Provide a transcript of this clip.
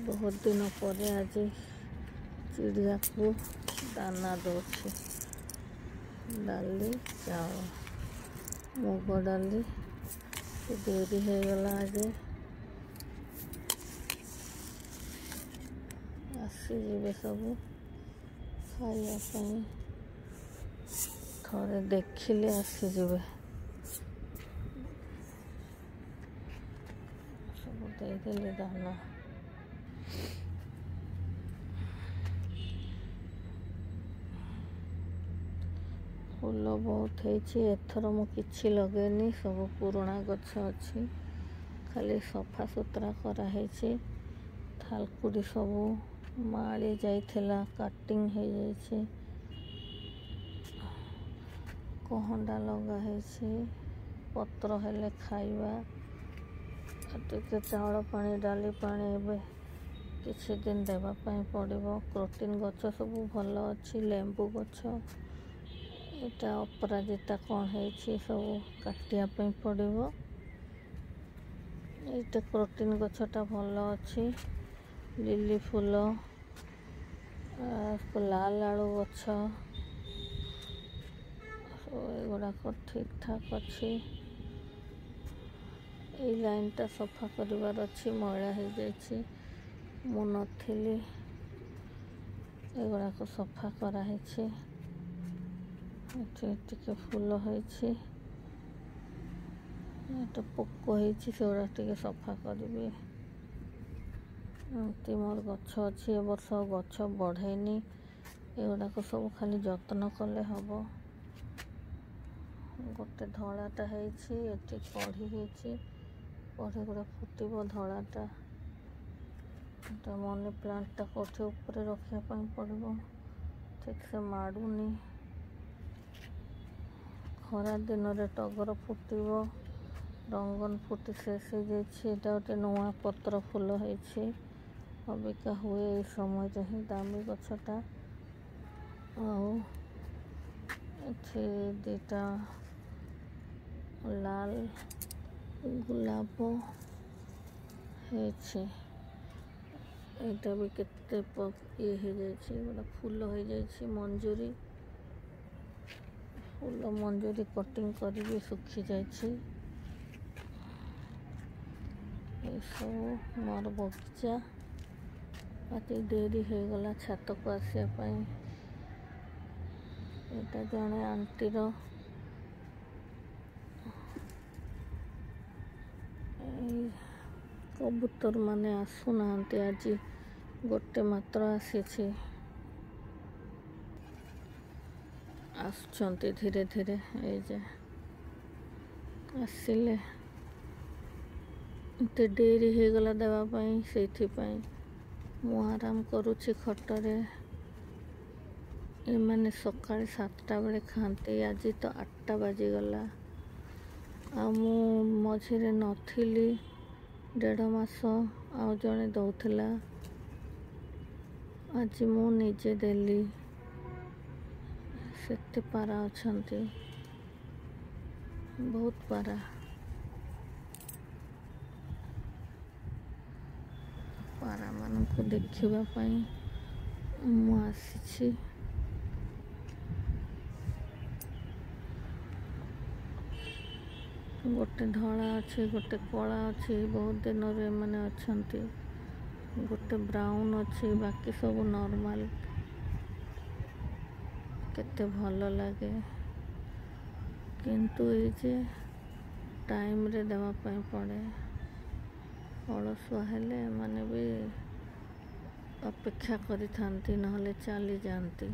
बहुत दिन पर आज चिड़िया को दाना दौर डाली चाउल मुग डाली देरी हो गला आज आसीजे सब खाइबापी थोड़े देखिले आसीजे सब देदेले दाना फूल बहुत एथर मु किछि लगेनी सब पुराणा गछ अच्छी खाली सफा सुतरा कराई थालकुड़ी सब माड़ी जाइथिला काटिंग हो जाइए कहंडा लगा पत्र हेले खाइबा टिके चाउल पानी डाली पानी एबे किछि दिन देवाई पड़ो प्रोटीन गछ सब भल अच्छी लेंबू गछ एटा अपराजिता कौन है सब काटियापी पड़ो ये प्रोटीन गछटा भल अच्छी लिली फूल लाल आलू गछ एगुड़ाक ठीक ठाक अच्छी ये लाइन टा सफा करिवार अच्छी मैला हो जाइए मु नथिली एगुड़ाक सफा कराई टिके फूल होइछि पोक होइछि सेगुड़ा टिके सफा करी मोर गछ अच्छी ए वर्ष गछ बढ़ेनी एगुड़ाक सब खाली जत्न कले हम गोटे धलाटा होइछि कढ़ी होइछि कढ़ी गुड़ा फुटब धलाटा मनी प्लांटा कोठी ऊपर रखापी पड़ो ठीक से माड़ुनी खरा दिन में टगर फुटब रंगन फुटी शेष हो जाइए गोटे नुआ पत्र फूल होइछि अबिका हुए ये समय ही दामी गछटा दीटा लाल गुलाब एटा भी केते ये हो जाइए गोटे फूल हो जाइए मंजूरी फूल मंजूरी कटिंग करी सुखी जाइए सब मोर बगीचा अति देरी हो गला छात को आसापी एटा जड़े आंटीर कबूतर माने आसुना आज गोटे मात्र आसी आसुंच धीरे धीरे ये आसिले एते डेरी हो गला देवाई से मु आराम करुच्ची खटरे एमाने सकाळ 7टा बेले खाते आज तो 8टा बाजिगला आ मु मझिरे नथिली 1.5 मास आ जड़े दौला आज मु निजे देली सेते पारा अच्छी बहुत पारा पारा मान को देखापी मु आसी गोटे धला अच्छे गोटे कला अच्छे बहुत दिन मैंने अच्छा गोटे ब्राउन अच्छे बाकी सब नॉर्मल केते भल लगे किंतु ये टाइम रे देवाई पड़े अलसुआ हेले माने भी अपेक्षा करी थांती नहले चली जाती।